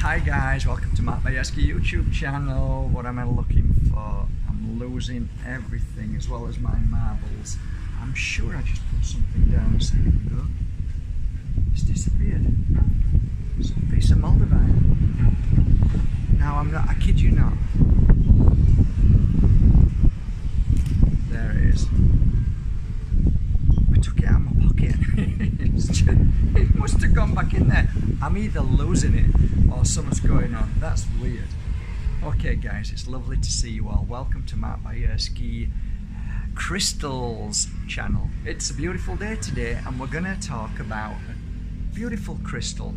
Hi guys, welcome to Bajerski YouTube channel. What am I looking for? I'm losing everything as well as my marbles. I'm sure I just put something down a second ago. It's disappeared. Some piece of Moldavite. Now I kid you not. There it is. I took it out of my pocket. It must have gone back in there. I'm either losing it or something's going on. That's weird. Okay guys, it's lovely to see you all. Welcome to Bajerski Crystals channel. It's a beautiful day today and we're going to talk about a beautiful crystal.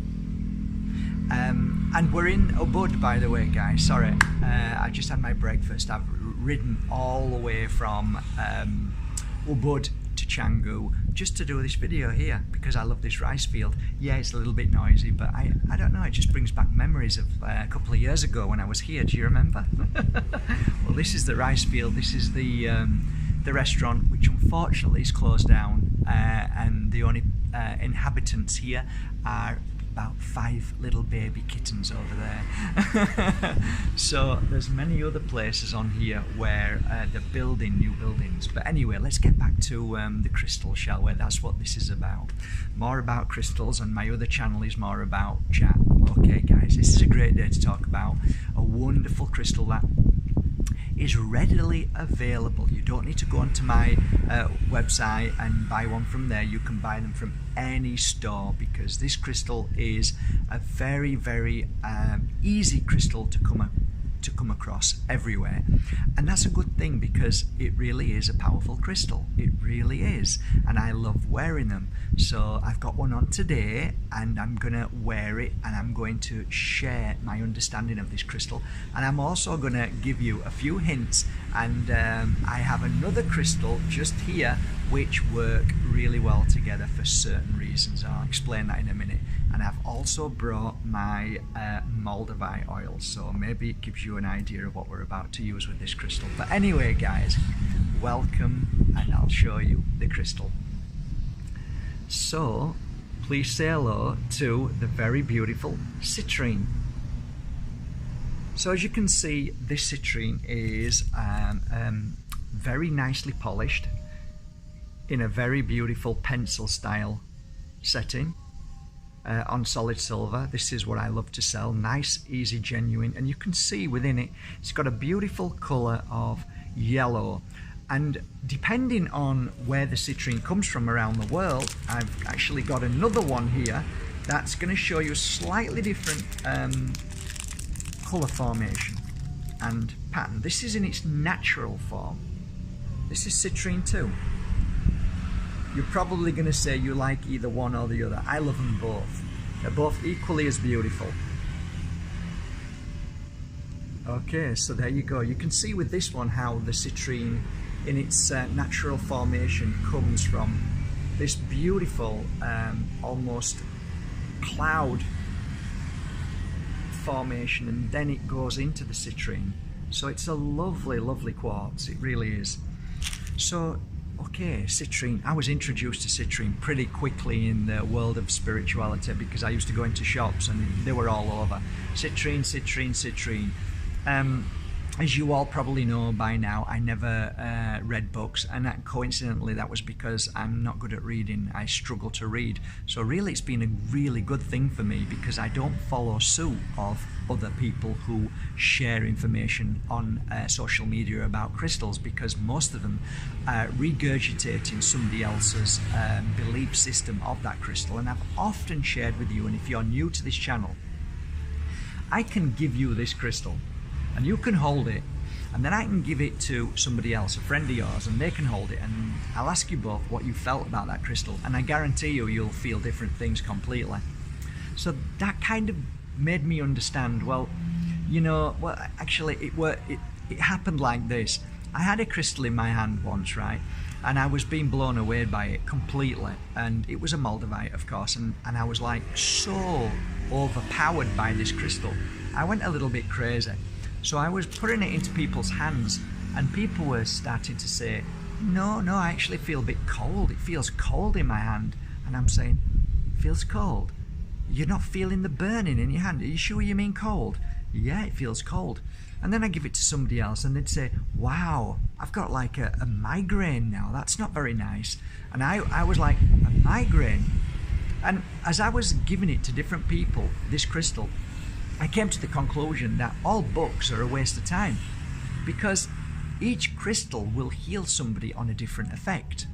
And we're in Ubud, by the way guys. Sorry, I just had my breakfast. I've ridden all the way from Ubud to Canggu just to do this video here because I love this rice field. Yeah, it's a little bit noisy, but I don't know, it just brings back memories of a couple of years ago when I was here. Do you remember? Well, this is the rice field. This is the restaurant, which unfortunately is closed down, and the only inhabitants here are about 5 little baby kittens over there. So there's many other places on here where they're building new buildings. But anyway, let's get back to the crystal, shall we? That's what this is about. More about crystals, and my other channel is more about chat. Okay guys, this is a great day to talk about a wonderful crystal that is readily available. You don't need to go onto my website and buy one from there. You can buy them from any store because this crystal is a very, very easy crystal to come across everywhere, and that's a good thing because it really is a powerful crystal. It really is, and I love wearing them. So I've got one on today and I'm gonna wear it and I'm going to share my understanding of this crystal, and I'm also gonna give you a few hints, and I have another crystal just here which work really well together for certain reasons. I'll explain that in a minute. And I've also brought my Moldavite oil, so maybe it gives you an idea of what we're about to use with this crystal. But anyway guys, welcome, and I'll show you the crystal. So please say hello to the very beautiful citrine. So as you can see, this citrine is very nicely polished in a very beautiful pencil style setting. On solid silver. This is what I love to sell. Nice, easy, genuine, and you can see within it, it's got a beautiful colour of yellow. And depending on where the citrine comes from around the world, I've actually got another one here that's going to show you a slightly different colour formation and pattern. This is in its natural form. This is citrine too. You're probably going to say you like either one or the other. I love them both. They're both equally as beautiful. Okay, so there you go. You can see with this one how the citrine in its natural formation comes from this beautiful almost cloud formation, and then it goes into the citrine. So it's a lovely, lovely quartz. It really is. So okay, citrine. I was introduced to citrine pretty quickly in the world of spirituality because I used to go into shops and they were all over. Citrine, citrine, citrine. As you all probably know by now, I never read books, and coincidentally that was because I'm not good at reading. I struggle to read. So really it's been a really good thing for me because I don't follow suit of other people who share information on social media about crystals, because most of them are regurgitating somebody else's belief system of that crystal. And I've often shared with you, and if you're new to this channel, I can give you this crystal and you can hold it, and then I can give it to somebody else, a friend of yours, and they can hold it, and I'll ask you both what you felt about that crystal, and I guarantee you'll feel different things completely. So that kind of made me understand, well, you know, well, actually it happened like this. I had a crystal in my hand once, right, and I was being blown away by it completely, and it was a Moldavite, of course, and I was like so overpowered by this crystal. I went a little bit crazy. So I was putting it into people's hands, and people were starting to say, no, I actually feel a bit cold. It feels cold in my hand. And I'm saying, it feels cold? you're not feeling the burning in your hand. Are you sure you mean cold? Yeah, it feels cold. And then I give it to somebody else and they'd say, wow, I've got like a migraine now. That's not very nice. And I was like, a migraine? And as I was giving it to different people, this crystal, I came to the conclusion that all books are a waste of time, because each crystal will heal somebody on a different effect.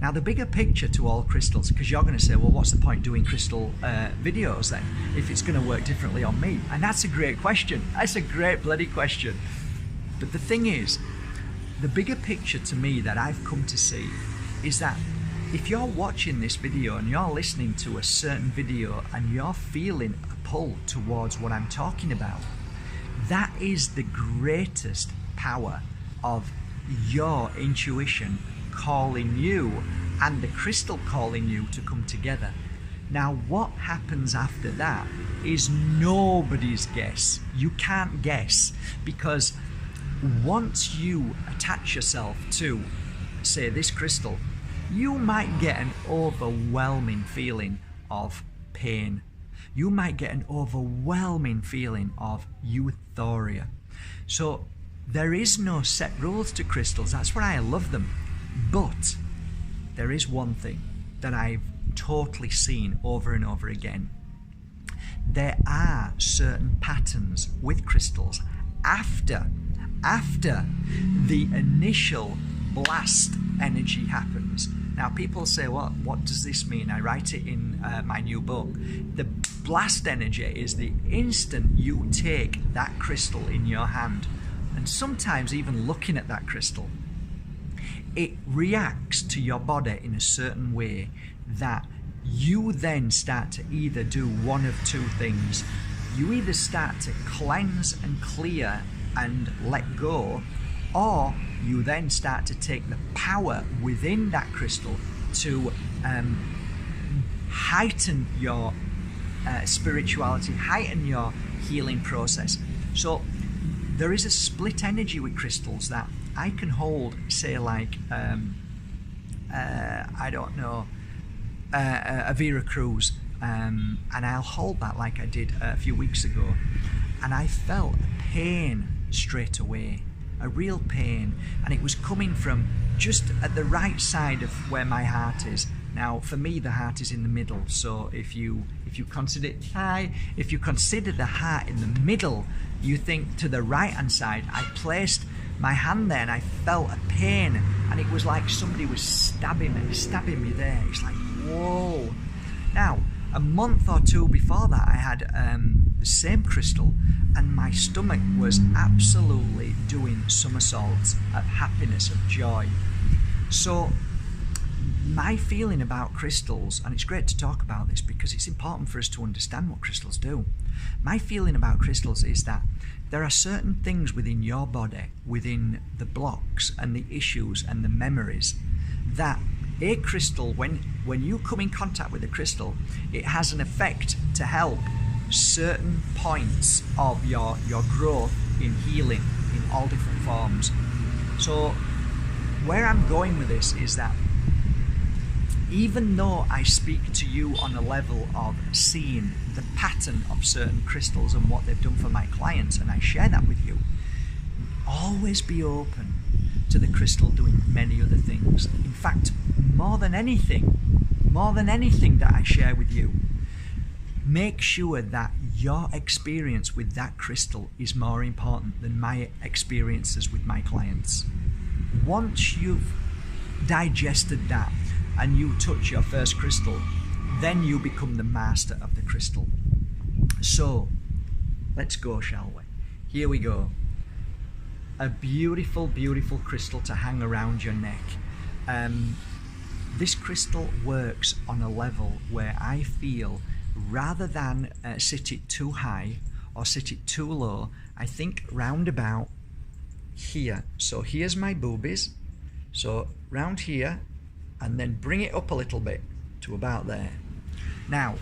Now, the bigger picture to all crystals, because you're going to say, well, what's the point doing crystal videos then if it's going to work differently on me? And that's a great question. That's a great bloody question. But the thing is, the bigger picture to me that I've come to see is that if you're watching this video and you're listening to a certain video and you're feeling a pull towards what I'm talking about, that is the greatest power of your intuition calling you and the crystal calling you to come together. Now, what happens after that is nobody's guess. You can't guess, because once you attach yourself to, say, this crystal, you might get an overwhelming feeling of pain. You might get an overwhelming feeling of euphoria. So there is no set rules to crystals. That's why I love them. But there is one thing that I've totally seen over and over again. There are certain patterns with crystals after the initial blast energy happens. Now, people say, well, what does this mean? I write it in my new book. The blast energy is the instant you take that crystal in your hand, and sometimes even looking at that crystal, it reacts to your body in a certain way that you then start to either do one of two things. You either start to cleanse and clear and let go, or you then start to take the power within that crystal to heighten your spirituality, heighten your healing process. So there is a split energy with crystals that I can hold, say, like, I don't know, a Vera Cruz, and I'll hold that like I did a few weeks ago, and I felt pain straight away, a real pain, and it was coming from just at the right side of where my heart is. Now, for me, the heart is in the middle, so if you consider the heart in the middle, you think to the right hand side. I placed my hand there and I felt a pain, and it was like somebody was stabbing me there. It's like, whoa. Now, a month or two before that, I had the same crystal, and my stomach was absolutely doing somersaults of happiness, of joy. So my feeling about crystals, and it's great to talk about this because it's important for us to understand what crystals do. My feeling about crystals is that there are certain things within your body, within the blocks and the issues and the memories, that a crystal, when you come in contact with a crystal, it has an effect to help certain points of your growth in healing in all different forms. So where I'm going with this is that even though I speak to you on a level of seeing the pattern of certain crystals and what they've done for my clients, and I share that with you, always be open to the crystal doing many other things. In fact, more than anything that I share with you, make sure that your experience with that crystal is more important than my experiences with my clients. Once you've digested that and you touch your first crystal, then you become the master of the crystal. So let's go, shall we? Here we go. A beautiful, beautiful crystal to hang around your neck. This crystal works on a level where I feel, rather than sit it too high or sit it too low, I think round about here. So here's my boobies, so round here, and then bring it up a little bit to about there. Now,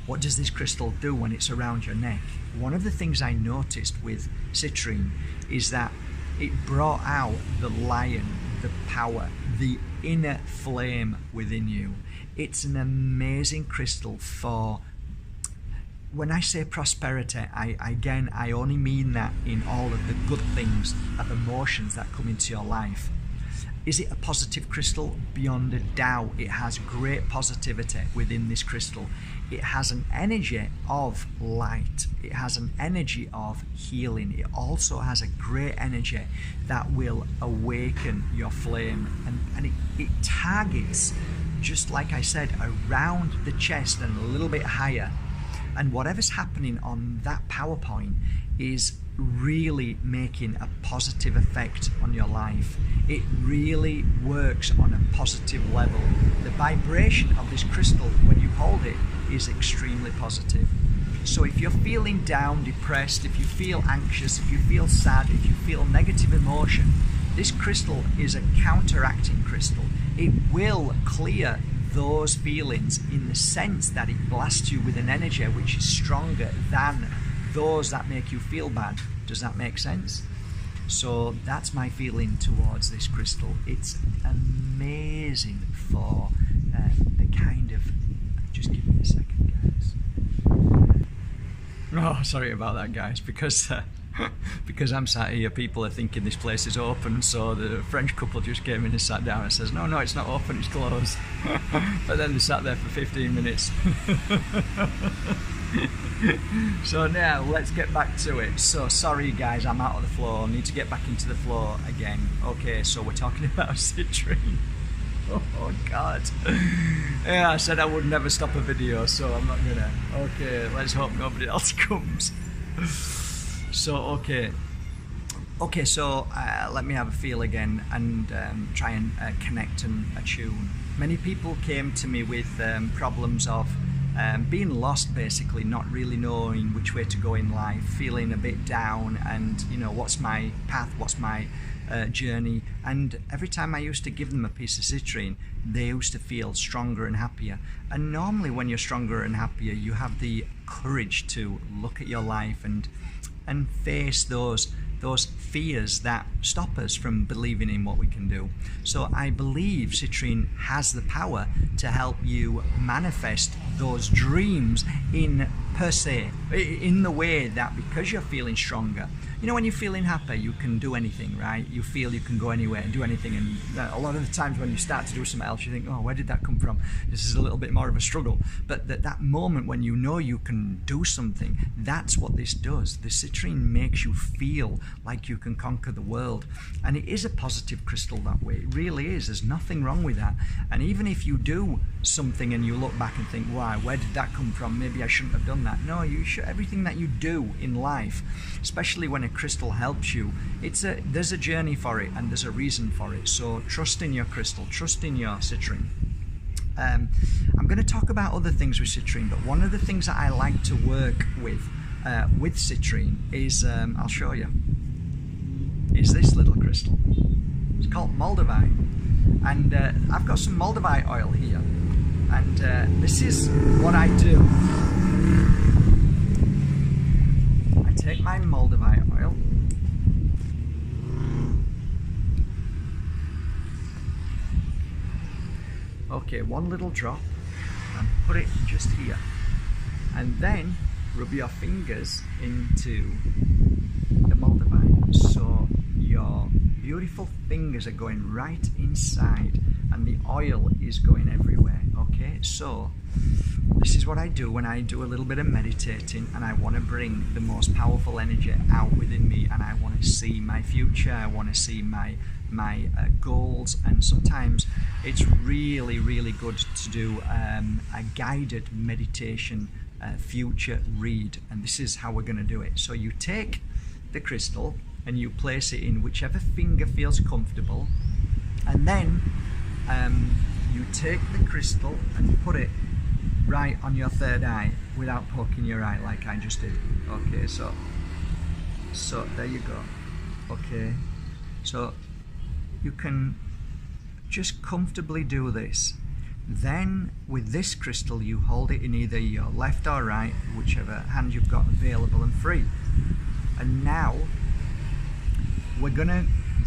what does this crystal do when it's around your neck? One of the things I noticed with citrine is that it brought out the lion, the power, the inner flame within you. It's an amazing crystal for when I say prosperity, I only mean that in all of the good things of emotions that come into your life. Is it a positive crystal? Beyond a doubt, it has great positivity within this crystal. It has an energy of light. It has an energy of healing. It also has a great energy that will awaken your flame. And it targets, just like I said, around the chest and a little bit higher. And whatever's happening on that power point is really making a positive effect on your life. It really works on a positive level. The vibration of this crystal when you hold it is extremely positive. So if you're feeling down, depressed, if you feel anxious, if you feel sad, if you feel negative emotion, this crystal is a counteracting crystal. It will clear those feelings in the sense that it blasts you with an energy which is stronger than those that make you feel bad. Does that make sense? So that's my feeling towards this crystal. It's amazing for the kind of... Just give me a second, guys. Oh, sorry about that, guys, because I'm sat here, people are thinking this place is open, so the French couple just came in and sat down and says, no, it's not open, it's closed. But then they sat there for 15 minutes. So now let's get back to it. So sorry guys, I'm out of the flow, I need to get back into the flow again. Okay, so we're talking about citrine. Oh god. Yeah, I said I would never stop a video, so I'm not gonna. Okay, let's hope nobody else comes. So okay, so let me have a feel again and try and connect and attune. Many people came to me with problems of being lost, basically, not really knowing which way to go in life, feeling a bit down, and you know, what's my path, what's my journey. And every time I used to give them a piece of citrine, they used to feel stronger and happier. And normally when you're stronger and happier, you have the courage to look at your life and face those fears that stop us from believing in what we can do. So I believe citrine has the power to help you manifest those dreams in the way that, because you're feeling stronger, you know, when you're feeling happy, you can do anything, right? You feel you can go anywhere and do anything, and a lot of the times when you start to do something else, you think, oh, where did that come from? This is a little bit more of a struggle. But that moment when you know you can do something, that's what this does. The citrine makes you feel like you can conquer the world. And it is a positive crystal that way. It really is. There's nothing wrong with that. And even if you do something and you look back and think, why, where did that come from? Maybe I shouldn't have done that. No, you should. Everything that you do in life, especially when a crystal helps you, there's a journey for it and there's a reason for it. So trust in your crystal, trust in your citrine. I'm going to talk about other things with citrine, but one of the things that I like to work with citrine is, I'll show you, is this little crystal. It's called Moldavite, and I've got some Moldavite oil here, and this is what I do. I take my Moldavite oil, okay, one little drop, and put it just here, and then rub your fingers into the Moldavite, so your beautiful fingers are going right inside and the oil is going everywhere. Okay, so this is what I do when I do a little bit of meditating and I want to bring the most powerful energy out within me, and I want to see my future, I want to see my goals. And sometimes it's really good to do a guided meditation future read, and this is how we're going to do it. So you take the crystal and you place it in whichever finger feels comfortable, and then you take the crystal and put it right on your third eye without poking your eye like I just did. Okay, so there you go. Okay, so you can just comfortably do this. Then with this crystal you hold it in either your left or right, whichever hand you've got available and free. And now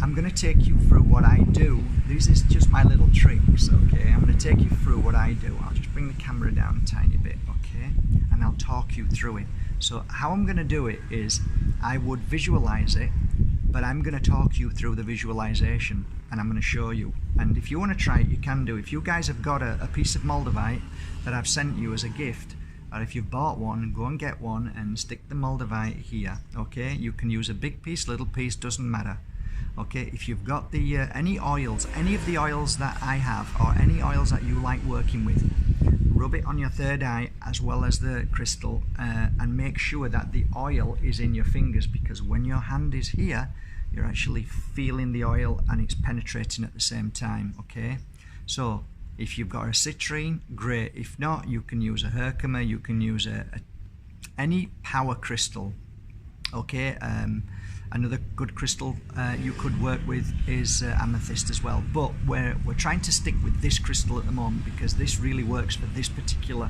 I'm gonna take you through what I do. This is just my little tricks, okay? I'm gonna take you through what I do. I'll just bring the camera down a tiny bit, okay? And and I'll talk you through it. So how I'm going to do it is I would visualize it, but I'm going to talk you through the visualization, and I'm going to show you. And if you want to try it, you can do. If you guys have got a piece of Moldavite that I've sent you as a gift, or if you've bought one, go and get one and stick the Moldavite here. Okay, you can use a big piece, little piece, doesn't matter. Okay, if you've got the any oils, any of the oils that I have, or any oils that you like working with, rub it on your third eye as well as the crystal, and make sure that the oil is in your fingers, because when your hand is here, you're actually feeling the oil and it's penetrating at the same time. Okay, so if you've got a citrine, great. If not, you can use a herkimer, you can use any power crystal. Okay, another good crystal you could work with is amethyst as well, but we're trying to stick with this crystal at the moment because this really works for this particular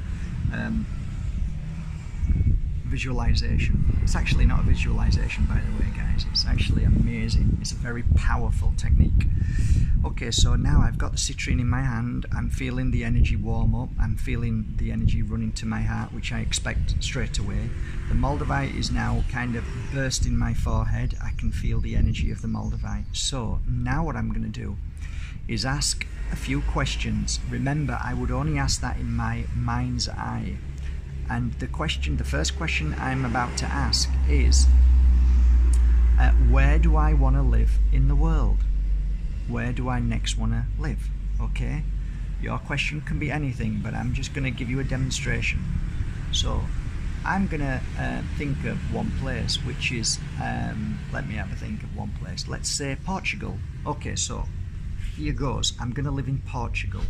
visualization. It's actually not a visualization, by the way, guys. It's actually amazing. It's a very powerful technique. Okay, so now I've got the citrine in my hand. I'm feeling the energy warm up. I'm feeling the energy running to my heart, which I expect straight away. The Moldavite is now kind of bursting my forehead. I can feel the energy of the Moldavite. So now what I'm going to do is ask a few questions. Remember, I would only ask that in my mind's eye. And the first question I'm about to ask is, where do I want to live in the world? Where do I next want to live? Okay, your question can be anything, but I'm just going to give you a demonstration. So I'm going to think of one place, which is, let me have a think of one place. Let's say Portugal. Okay, so here goes. I'm going to live in Portugal.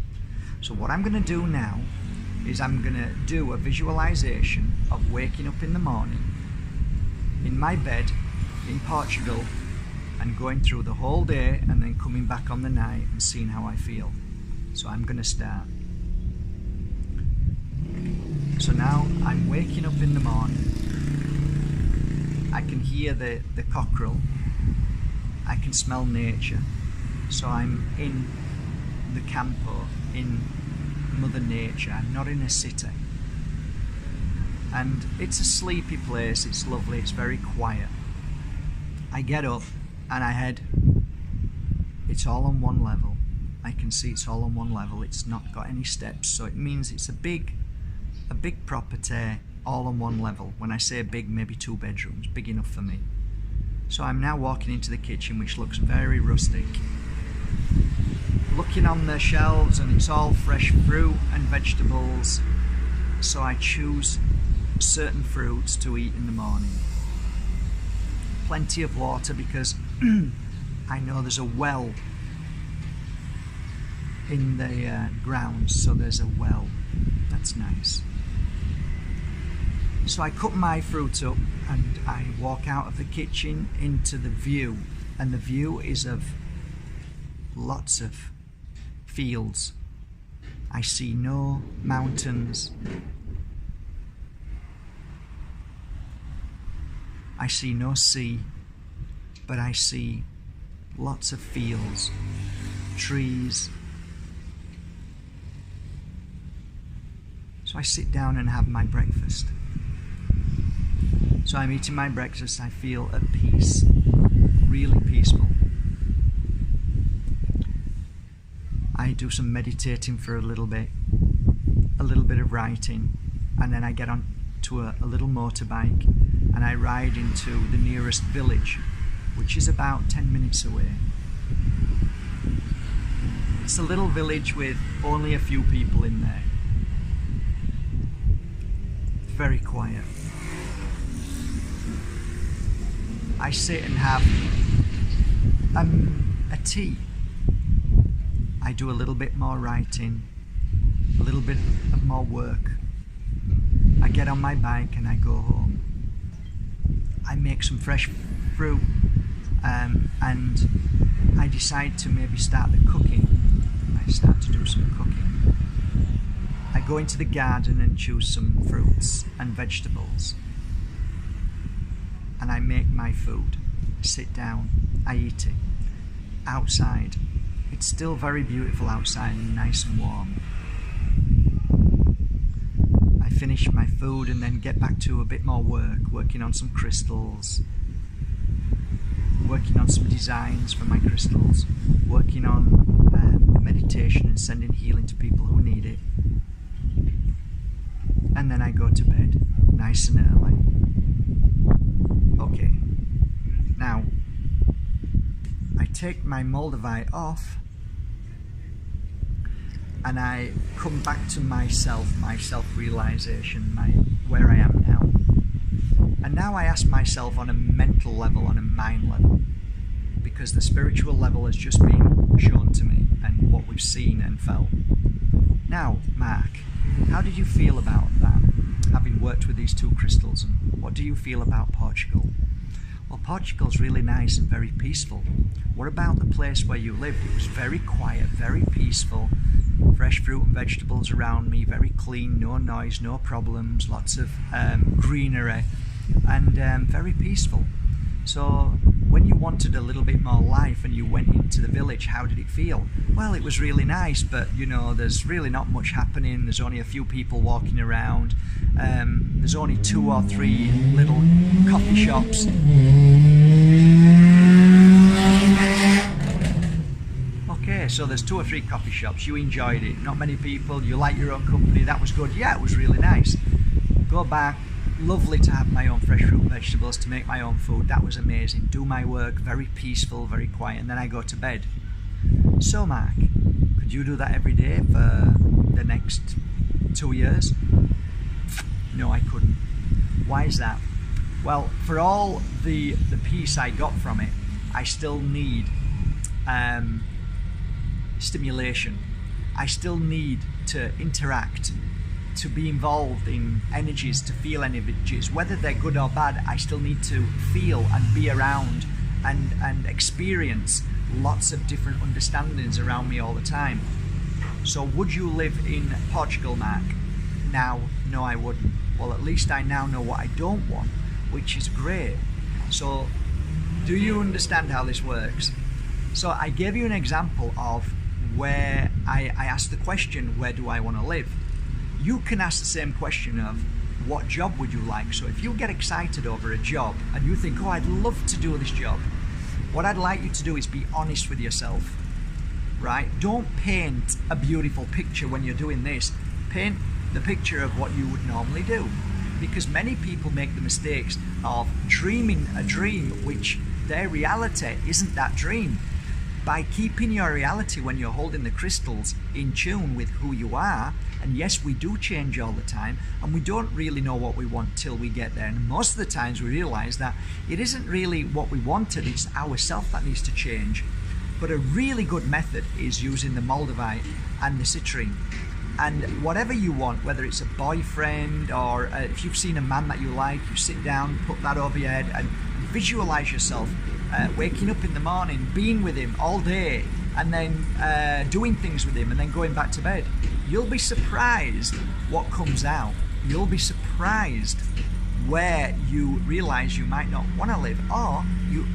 So what I'm going to do now is I'm going to do a visualization of waking up in the morning in my bed in Portugal and going through the whole day and then coming back on the night and seeing how I feel. So I'm going to start. So now I'm waking up in the morning. I can hear the cockerel. I can smell nature. So I'm in the campo, in Mother Nature. I'm not in a city. And it's a sleepy place. It's lovely. It's very quiet. I get up and I head. It's all on one level. I can see it's all on one level. It's not got any steps, so it means it's a big property, all on one level. When I say big, maybe 2 bedrooms, big enough for me. So I'm now walking into the kitchen, which looks very rustic. Looking on the shelves, and it's all fresh fruit and vegetables. So I choose certain fruits to eat in the morning. Plenty of water, because I know there's a well in the grounds, so there's a well. That's nice. So I cut my fruit up and I walk out of the kitchen into the view, and the view is of lots of fields. I see no mountains. I see no sea, but I see lots of fields, trees. So I sit down and have my breakfast. So I'm eating my breakfast. I feel at peace, really peaceful. I do some meditating for a little bit of writing, and then I get on to a little motorbike and I ride into the nearest village, which is about 10 minutes away. It's a little village with only a few people in there. Very quiet. I sit and have a tea. I do a little bit more writing, a little bit of more work. I get on my bike and I go home. I make some fresh fruit, and I decide to maybe start the cooking. I start to do some cooking. I go into the garden and choose some fruits and vegetables, and I make my food. I sit down, I eat it. Outside, it's still very beautiful outside and nice and warm. I finish my food and then get back to a bit more work, working on some crystals, working on some designs for my crystals, working on meditation and sending healing to people who need it. And then I go to bed, nice and early. Okay, now I take my Moldavite off and I come back to myself, my self-realization, where I am now. And now I ask myself on a mental level, on a mind level, because the spiritual level has just been shown to me and what we've seen and felt. Now, Mark, how did you feel about that, having worked with these two crystals? And what do you feel about Portugal? Well, Portugal's really nice and very peaceful. What about the place where you lived? It was very quiet, very peaceful, fresh fruit and vegetables around me, very clean, no noise, no problems, lots of greenery, and very peaceful. So when you wanted a little bit more life and you went into the village, how did it feel? Well, it was really nice, but you know, there's really not much happening. There's only a few people walking around. There's only 2 or 3 little coffee shops. Okay, so there's 2 or 3 coffee shops. You enjoyed it. Not many people. You like your own company. That was good. Yeah, it was really nice. Go back. Lovely to have my own fresh fruit and vegetables, to make my own food. That was amazing. Do my work, very peaceful, very quiet, and then I go to bed. So Mark, could you do that every day for the next 2 years? No, I couldn't. Why is that? Well, for all the peace I got from it, I still need stimulation. I still need to interact, to be involved in energies, to feel energies, whether they're good or bad. I still need to feel and be around and experience lots of different understandings around me all the time. So would you live in Portugal, Mark? Now, no, I wouldn't. Well, at least I now know what I don't want, which is great. So do you understand how this works? So I gave you an example of where I asked the question, where do I want to live? You can ask the same question of what job would you like? So if you get excited over a job and you think, oh, I'd love to do this job, what I'd like you to do is be honest with yourself, right? Don't paint a beautiful picture when you're doing this. Paint the picture of what you would normally do, because many people make the mistakes of dreaming a dream which their reality isn't that dream. By keeping your reality when you're holding the crystals in tune with who you are, and yes, we do change all the time, and we don't really know what we want till we get there, and most of the times we realize that it isn't really what we wanted, it's ourself that needs to change. But a really good method is using the Moldavite and the citrine. And whatever you want, whether it's a boyfriend or if you've seen a man that you like, you sit down, put that over your head and visualize yourself waking up in the morning, being with him all day, and then doing things with him and then going back to bed. You'll be surprised what comes out. You'll be surprised where you realize you might not want to live, or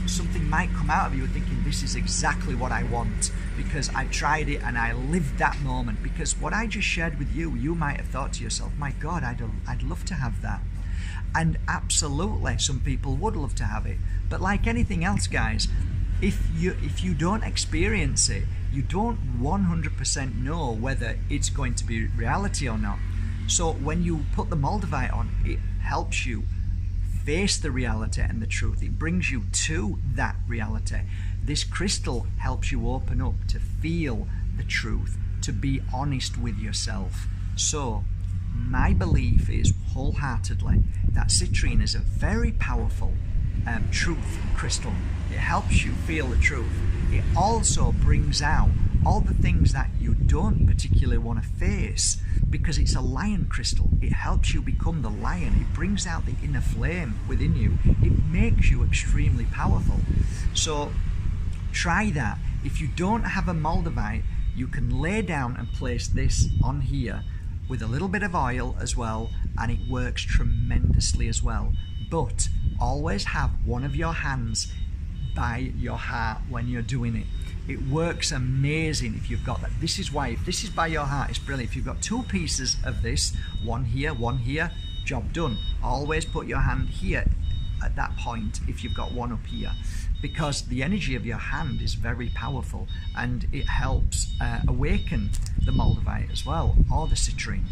something might come out of you thinking, this is exactly what I want, because I tried it and I lived that moment. Because what I just shared with you, you might have thought to yourself, my God, I'd love to have that. And absolutely, some people would love to have it. But like anything else, guys, if you don't experience it, you don't 100% know whether it's going to be reality or not. So when you put the Moldavite on, it helps you face the reality and the truth. It brings you to that reality. This crystal helps you open up to feel the truth, to be honest with yourself. So my belief is wholeheartedly that citrine is a very powerful truth crystal. It helps you feel the truth. It also brings out all the things that you don't particularly want to face, because it's a lion crystal. It helps you become the lion. It brings out the inner flame within you. It makes you extremely powerful. So try that. If you don't have a Moldavite, you can lay down and place this on here with a little bit of oil as well, and it works tremendously as well. But always have one of your hands by your heart when you're doing it. It works amazing if you've got that. This is why, if this is by your heart, it's brilliant. If you've got 2 pieces of this, one here, job done. Always put your hand here at that point if you've got one up here, because the energy of your hand is very powerful and it helps awaken the Moldavite as well, or the citrine.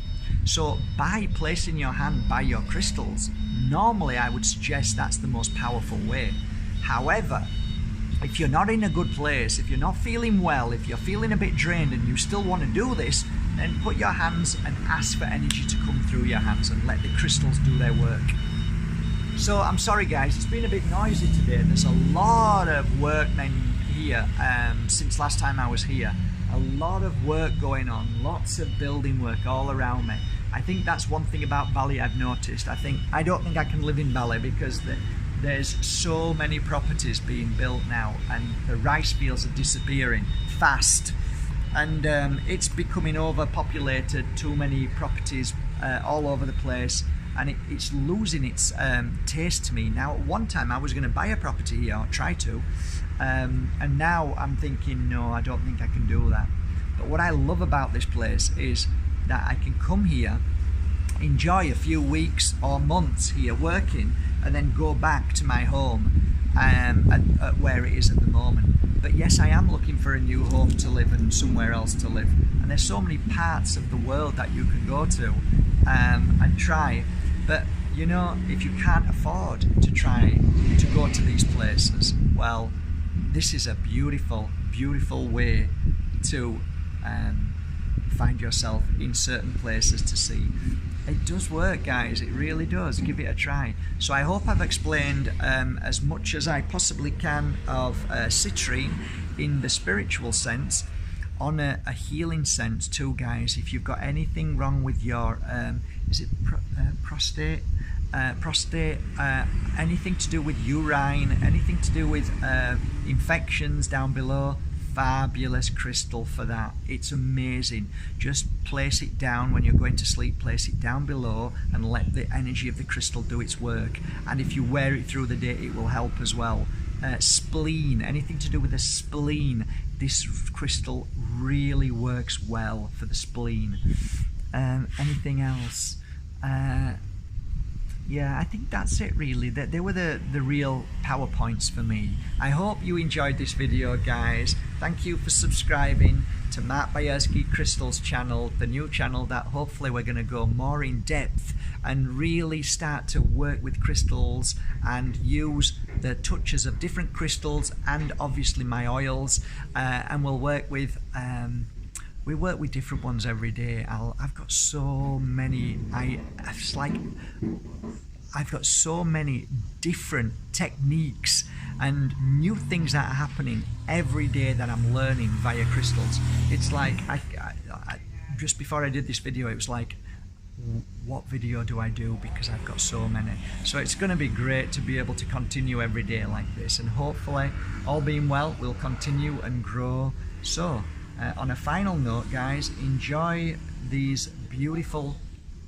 So by placing your hand by your crystals, normally I would suggest that's the most powerful way. However, if you're not in a good place, if you're not feeling well, if you're feeling a bit drained and you still want to do this, then put your hands and ask for energy to come through your hands and let the crystals do their work. So I'm sorry guys, it's been a bit noisy today. There's a lot of workmen here since last time I was here. A lot of work going on, lots of building work all around me. I think that's one thing about Bali I've noticed. I don't think I can live in Bali because there's so many properties being built now and the rice fields are disappearing fast, and it's becoming overpopulated, too many properties all over the place, and it's losing its taste to me. Now, at one time I was going to buy a property here, or try to, and now I'm thinking, no, I don't think I can do that. But what I love about this place is that I can come here, enjoy a few weeks or months here working, and then go back to my home at where it is at the moment. But yes, I am looking for a new home to live and somewhere else to live. And there's so many parts of the world that you can go to and try. But you know, if you can't afford to try to go to these places, well, this is a beautiful, beautiful way to find yourself in certain places to see. It does work, guys, it really does. Give it a try. So I hope I've explained as much as I possibly can of citrine in the spiritual sense, on a healing sense too, guys. If you've got anything wrong with your prostate, anything to do with urine, anything to do with infections down below, fabulous crystal for that. It's amazing. Just place it down when you're going to sleep, place it down below and let the energy of the crystal do its work. And if you wear it through the day, it will help as well. Spleen, anything to do with the spleen, this crystal really works well for the spleen. Anything else? Yeah, I think that's it really. They were the real PowerPoints for me. I hope you enjoyed this video, guys. Thank you for subscribing to Mark Bajerski Crystals channel, the new channel that hopefully we're going to go more in depth and really start to work with crystals and use the touches of different crystals and obviously my oils, and we'll work with we work with different ones every day. I've got so many, I've got so many different techniques and new things that are happening every day that I'm learning via crystals. It's like, just before I did this video, it was like, what video do I do, because I've got so many. So it's going to be great to be able to continue every day like this, and hopefully, all being well, we'll continue and grow. So on a final note, guys, enjoy these beautiful,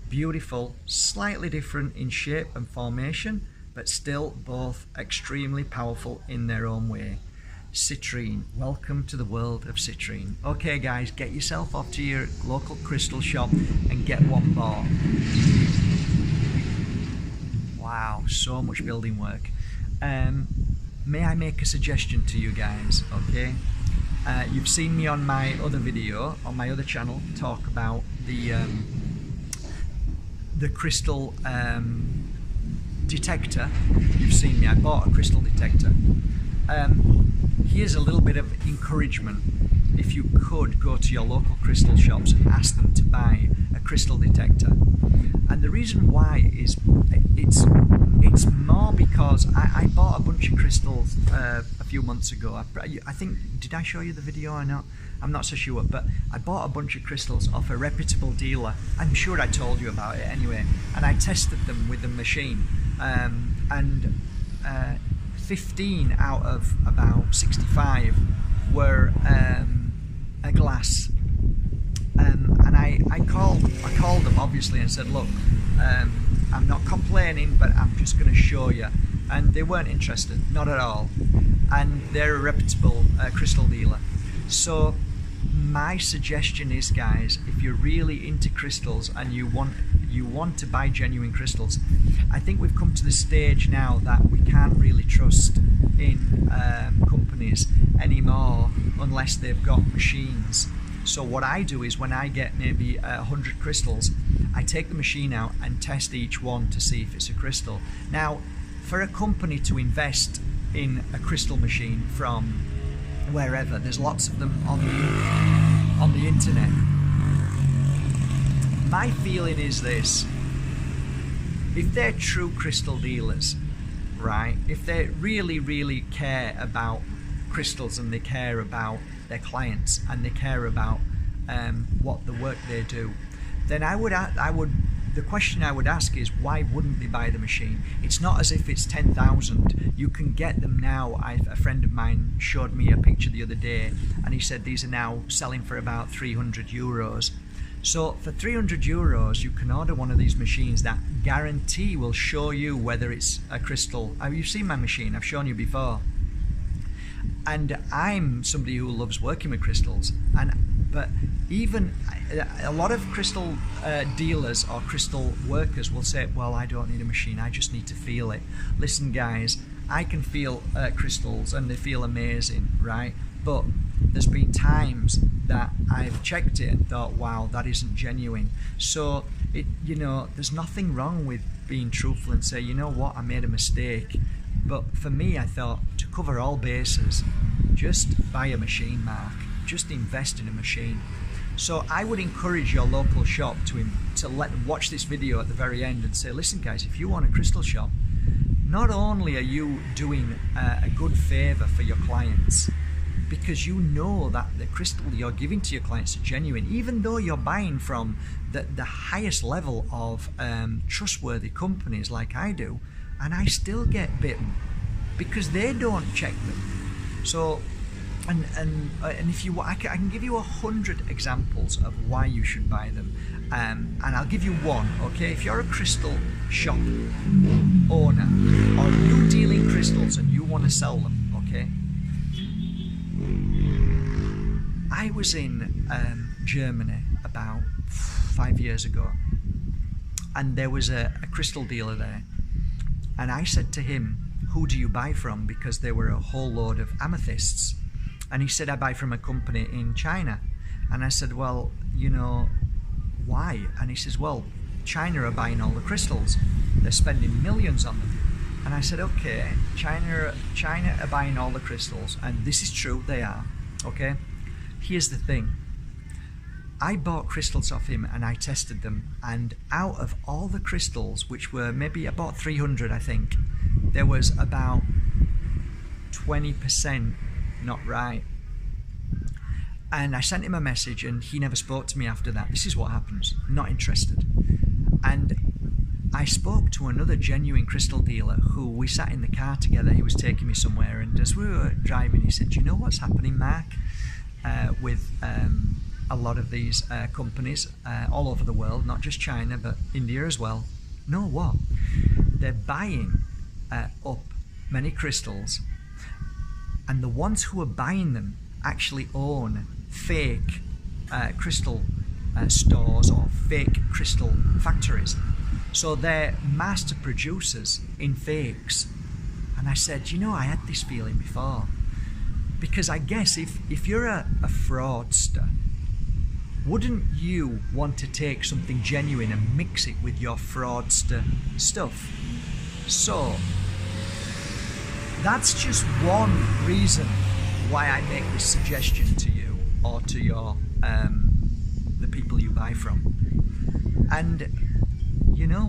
beautiful, slightly different in shape and formation, but still both extremely powerful in their own way. Citrine, welcome to the world of citrine. Okay guys, get yourself off to your local crystal shop and get one bought. Wow, so much building work. May I make a suggestion to you guys, okay? You've seen me on my other video, on my other channel, talk about the crystal detector. You've seen me, I bought a crystal detector. Here's a little bit of encouragement. If you could go to your local crystal shops and ask them to buy a crystal detector. And the reason why is it's more because I bought a bunch of crystals a few months ago. I think, did I show you the video or not? I'm not so sure, but I bought a bunch of crystals off a reputable dealer. I'm sure I told you about it anyway. And I tested them with the machine. 15 out of about 65 were a glass. And I called them obviously and said, look, I'm not complaining, but I'm just going to show you. And they weren't interested, not at all. And they're a reputable crystal dealer. So my suggestion is, guys, if you're really into crystals and you want to buy genuine crystals, I think we've come to the stage now that we can't really trust in companies anymore unless they've got machines. So what I do is, when I get maybe 100 crystals, I take the machine out and test each one to see if it's a crystal. Now, for a company to invest in a crystal machine from wherever, there's lots of them on the internet. My feeling is this: if they're true crystal dealers, right, if they really care about crystals and they care about their clients and they care about what the work they do, then the question I would ask is, why wouldn't they buy the machine? It's not as if it's 10,000. You can get them now. A friend of mine showed me a picture the other day, and he said these are now selling for about 300 euros. So for 300 euros, you can order one of these machines that guarantee will show you whether it's a crystal. You've seen my machine, I've shown you before. And I'm somebody who loves working with crystals, but even a lot of crystal dealers or crystal workers will say, well, I don't need a machine, I just need to feel it. Listen, guys, I can feel crystals and they feel amazing, right? But there's been times that I've checked it and thought, wow, that isn't genuine. So there's nothing wrong with being truthful and say, you know what, I made a mistake. But for me, I thought, to cover all bases, just buy a machine, Mark. Just invest in a machine. So I would encourage your local shop to let them watch this video at the very end and say, listen, guys, if you want a crystal shop, not only are you doing a good favor for your clients, because you know that the crystal you're giving to your clients are genuine, even though you're buying from the highest level of trustworthy companies like I do, and I still get bitten because they don't check them. So, and if you, I can give you 100 examples of why you should buy them, and I'll give you one. Okay, if you're a crystal shop owner or you deal in crystals and you want to sell them, okay. I was in Germany about 5 years ago, and there was a crystal dealer there, and I said to him, who do you buy from? Because there were a whole load of amethysts. And he said, I buy from a company in China. And I said, well, why? And he says, well, China are buying all the crystals. They're spending millions on them. And I said, okay, China are buying all the crystals. And this is true, they are, okay? Here's the thing. I bought crystals off him and I tested them. And out of all the crystals, which were maybe about 300, I think, there was about 20% not right. And I sent him a message and he never spoke to me after that. This is what happens, not interested. And I spoke to another genuine crystal dealer who we sat in the car together. He was taking me somewhere, and as we were driving, he said, do you know what's happening, Mark, with a lot of these companies all over the world, not just China but India as well? Know what? They're buying up many crystals, and the ones who are buying them actually own fake crystal stores or fake crystal factories. So they're master producers in fakes. And I said, I had this feeling before. Because I guess if you're a fraudster, wouldn't you want to take something genuine and mix it with your fraudster stuff? So that's just one reason why I make this suggestion to you or to your the people you buy from. And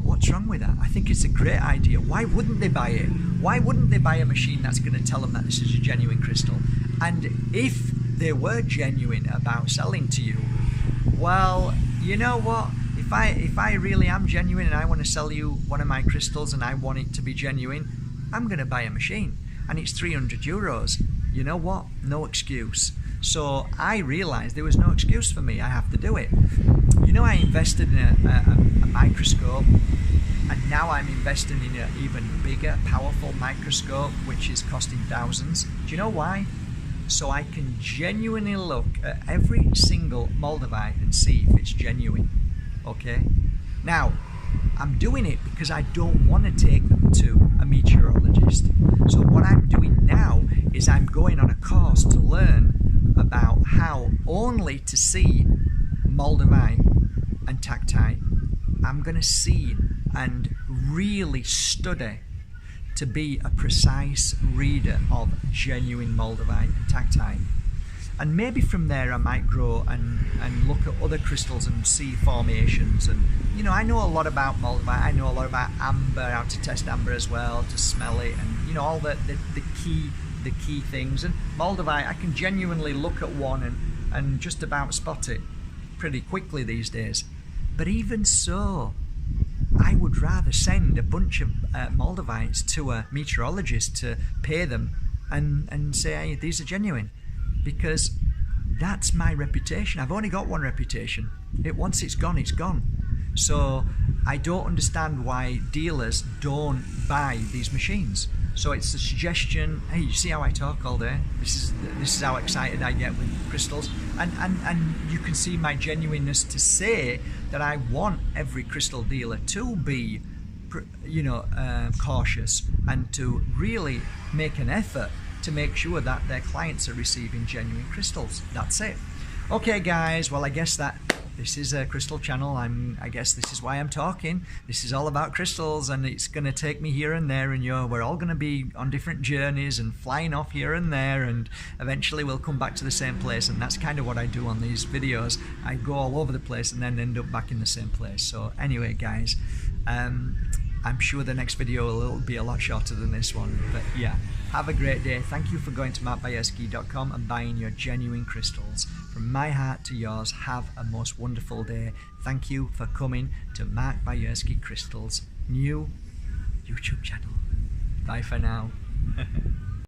what's wrong with that? I think it's a great idea. Why wouldn't they buy it? Why wouldn't they buy a machine that's going to tell them that this is a genuine crystal? And if they were genuine about selling to you, well, you know what? If I really am genuine and I want to sell you one of my crystals and I want it to be genuine, I'm going to buy a machine, and it's 300 euros. You know what? No excuse. So I realized there was no excuse for me. I have to do it. I invested in a microscope, and now I'm investing in an even bigger, powerful microscope, which is costing thousands. Do you know why? so I can genuinely look at every single Moldavite and see if it's genuine. Okay? Now, I'm doing it because I don't want to take them to a meteorologist. So what I'm doing now is I'm going on a course to learn about how only to see Moldavite and Tactite. I'm going to see and really study to be a precise reader of genuine Moldavite and Tactite. And maybe from there I might grow and look at other crystals and see formations. And you know, I know a lot about Moldavite, I know a lot about amber, how to test amber as well, to smell it, and you know, all the key things. And Moldavite, I can genuinely look at one and just about spot it pretty quickly these days. But even so, I would rather send a bunch of Moldavites to a meteorologist to pay them and say, hey, these are genuine, because that's my reputation. I've only got one reputation. Once it's gone, it's gone. So I don't understand why dealers don't buy these machines. So it's a suggestion. Hey, you see how I talk all day? This is how excited I get with crystals, and you can see my genuineness to say that I want every crystal dealer to be, cautious and to really make an effort to make sure that their clients are receiving genuine crystals. That's it. Okay, guys. Well, I guess that. This is a crystal channel. I guess this is why I'm talking. This is all about crystals, and it's going to take me here and there, and we're all going to be on different journeys and flying off here and there, and eventually we'll come back to the same place. And that's kind of what I do on these videos. I go all over the place and then end up back in the same place. So anyway, guys, I'm sure the next video will be a lot shorter than this one. But yeah, have a great day. Thank you for going to markbajerski.com and buying your genuine crystals. From my heart to yours, have a most wonderful day. Thank you for coming to Mark Bajerski Crystals' new YouTube channel. Bye for now.